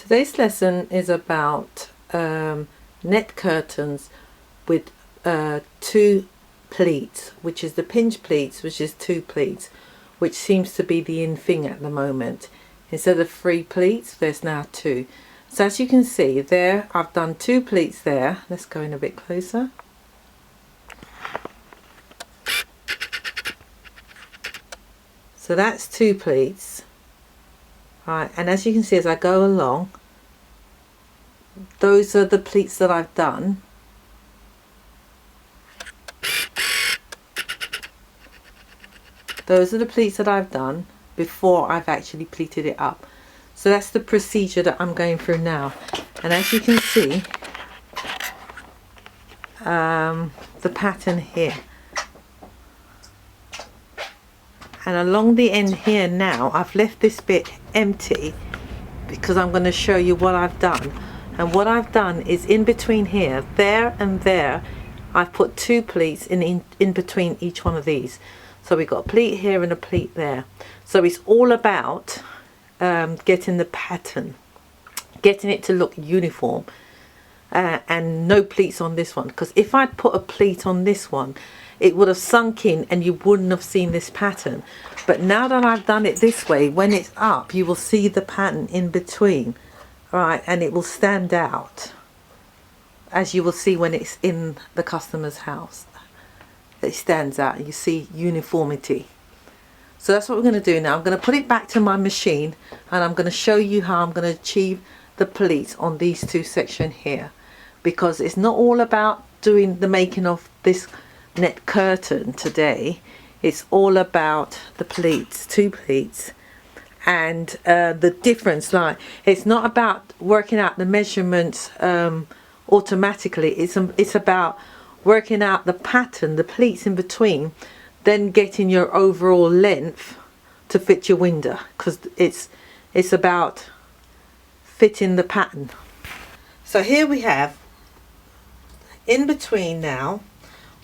Today's lesson is about net curtains with two pleats, which is the pinch pleats, which is two pleats, which seems to be the in thing at the moment. Instead of 3 pleats, there's now 2. So as you can see there, I've done 2 pleats there. Let's go in a bit closer. So that's 2 pleats. Right, and as you can see as I go along, those are the pleats that I've done. Those are the pleats that I've done before I've actually pleated it up. So that's the procedure that I'm going through now. And as you can see, the pattern here. And along the end here now, I've left this bit empty because I'm going to show you what I've done. And what I've done is in between here, there and there, I've put 2 pleats in between each one of these. So we've got a pleat here and a pleat there. So it's all about getting the pattern, getting it to look uniform, and no pleats on this one, because if I'd put a pleat on this one, it would have sunk in and you wouldn't have seen this pattern. But now that I've done it this way, when it's up, you will see the pattern in between, right? And it will stand out, as you will see when it's in the customer's house. It stands out, you see uniformity. So that's what we're going to do now. I'm going to put it back to my machine and I'm going to show you how I'm going to achieve the pleats on these 2 sections here, because it's not all about doing the making of this net curtain today. It's all about the pleats, 2 pleats, and the difference. Like, it's not about working out the measurements automatically. It's about working out the pattern, the pleats in between, then getting your overall length to fit your window, because it's about fitting the pattern. So here we have in between now,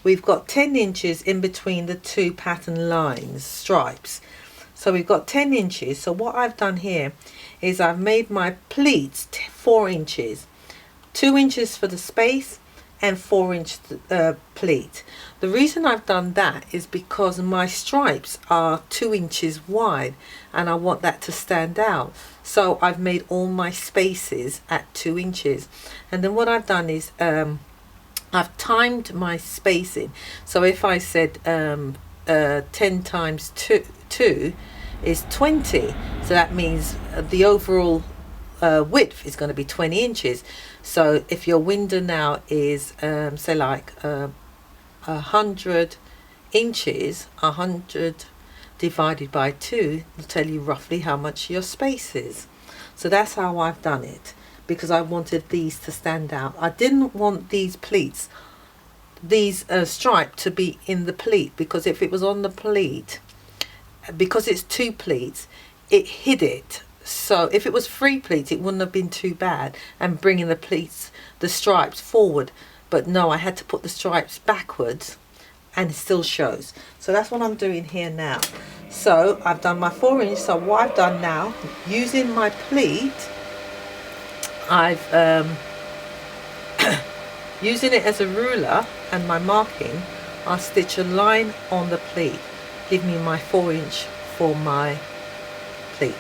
we've got 10 inches in between the 2 pattern lines, stripes. So we've got 10 inches. So what I've done here is I've made my pleats 4 inches, 2 inches for the space and 4-inch pleat. The reason I've done that is because my stripes are 2 inches wide and I want that to stand out. So I've made all my spaces at 2 inches. And then what I've done is I've timed my spacing. So if I said 10 times 2 is 20, so that means the overall width is going to be 20 inches. So if your window now is say like 100 inches, 100 divided by 2 will tell you roughly how much your space is. So that's how I've done it, because I wanted these to stand out. I didn't want these pleats, these stripe, to be in the pleat, because if it was on the pleat, because it's 2 pleats, it hid it. So if it was 3 pleats, it wouldn't have been too bad, and bringing the pleats, the stripes forward. But no, I had to put the stripes backwards and it still shows. So that's what I'm doing here now. So I've done my 4 inch. So what I've done now, using my pleat, I've using it as a ruler and my marking, I'll stitch a line on the pleat, give me my 4 inch for my pleat.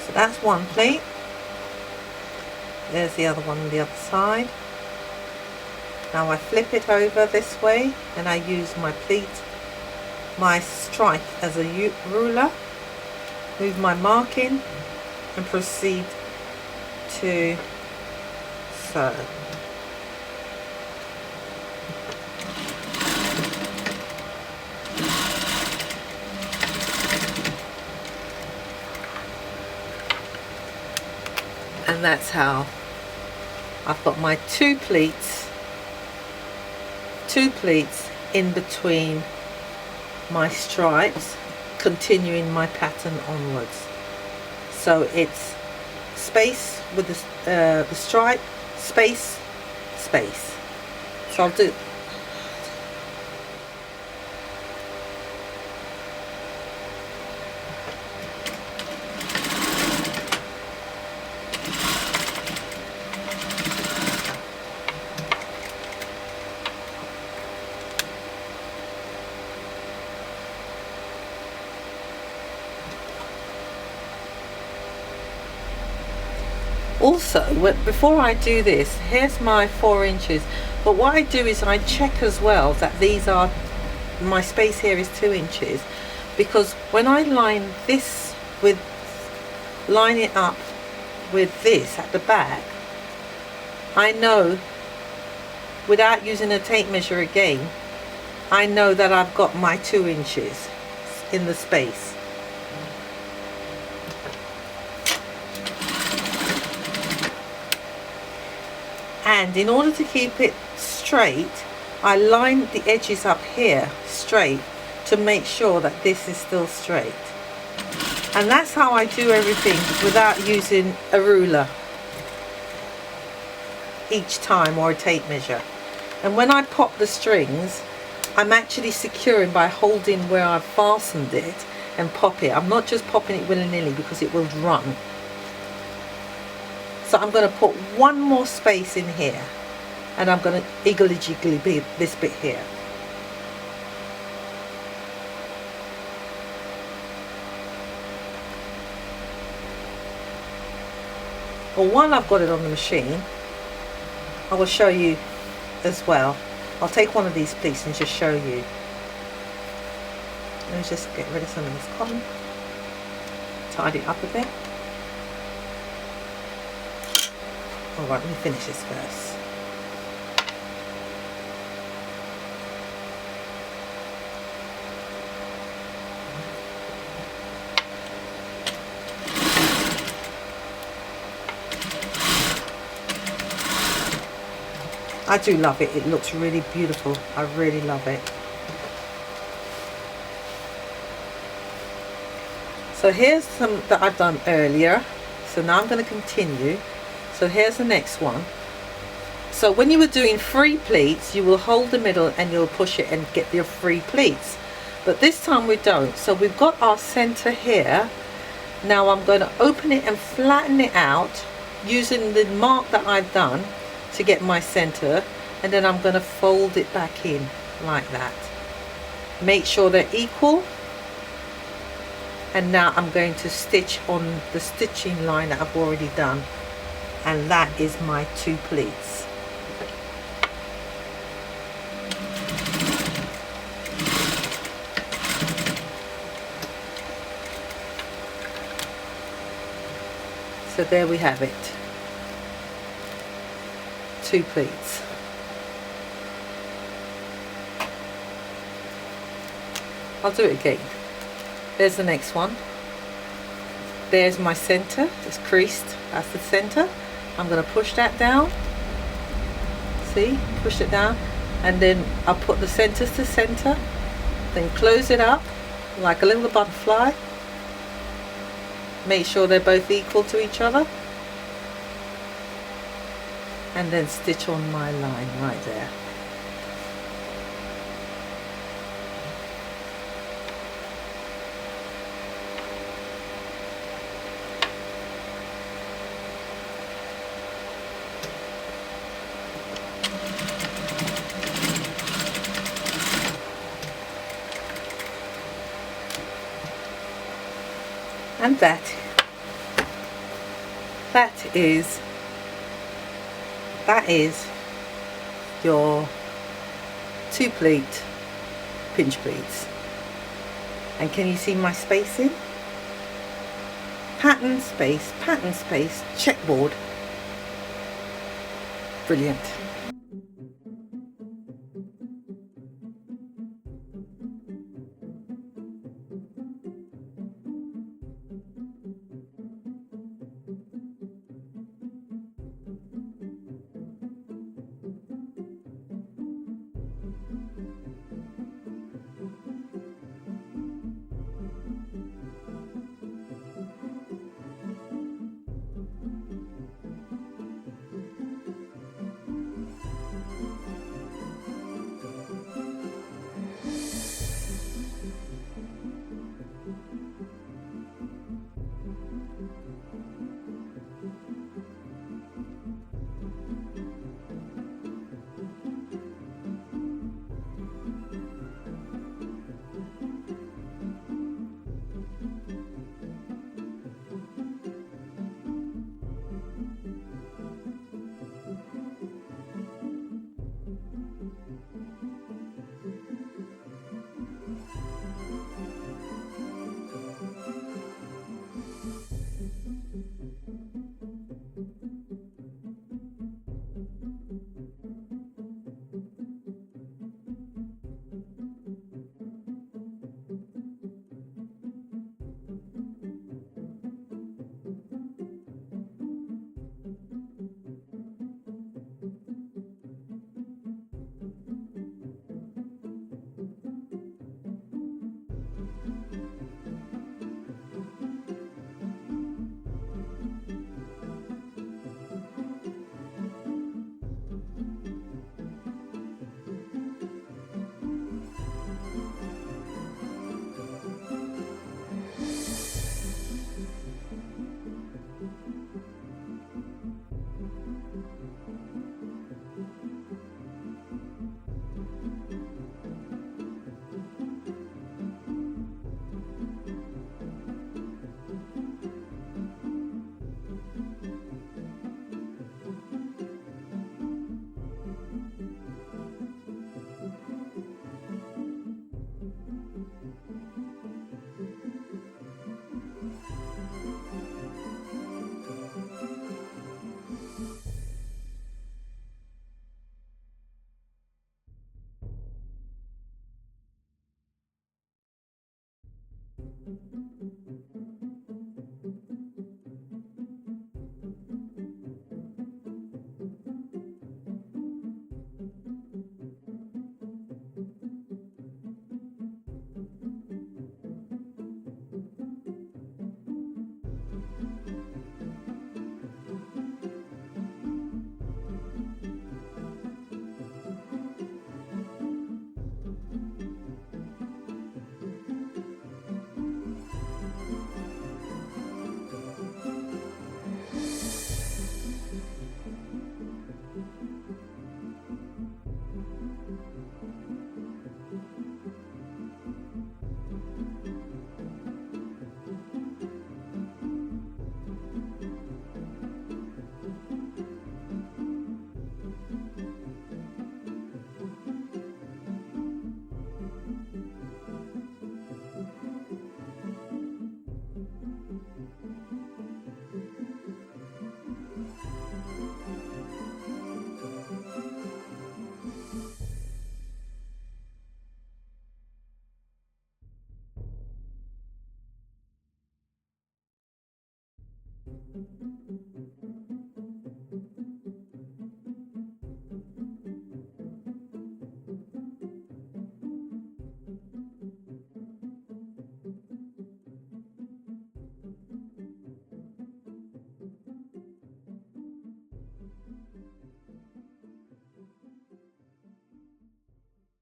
So that's one plate. There's the other one on the other side. Now I flip it over this way and I use my pleat, my stripe as a ruler, move my marking and proceed to sew. And that's how I've got my two pleats in between my stripes, continuing my pattern onwards. So it's space with the stripe, space, space. So I'll do. Also, before I do this, here's my 4 inches, but what I do is I check as well that these are, my space here is 2 inches, because when I line this with, line it up with this at the back, I know, without using a tape measure again, I know that I've got my 2 inches in the space. And in order to keep it straight, I line the edges up here straight to make sure that this is still straight. And that's how I do everything without using a ruler each time, or a tape measure. And when I pop the strings, I'm actually securing by holding where I've fastened it and pop it. I'm not just popping it willy-nilly because it will run. So I'm going to put one more space in here, and I'm going to iggly jiggly this bit here. Well, while I've got it on the machine, I will show you as well. I'll take one of these pleats and just show you. Let me just get rid of some of this cotton, tidy it up a bit. Alright, let me finish this first. I do love it. It looks really beautiful. I really love it. So here's some that I've done earlier. So now I'm going to continue. So here's the next one. So when you were doing 3 pleats, you will hold the middle and you'll push it and get your 3 pleats. But this time we don't. So we've got our center here. Now I'm going to open it and flatten it out using the mark that I've done to get my center, and then I'm going to fold it back in like that. Make sure they're equal. And now I'm going to stitch on the stitching line that I've already done. And that is my 2 pleats. So there we have it. 2 pleats. I'll do it again. There's the next one. There's my center. It's creased. That's the center. I'm going to push that down. See? Push it down. And then I'll put the centers to center. Then close it up like a little butterfly. Make sure they're both equal to each other. And then stitch on my line right there. And that is your 2 pleat pinch pleats. And can you see my spacing? Pattern space, checkboard. Brilliant.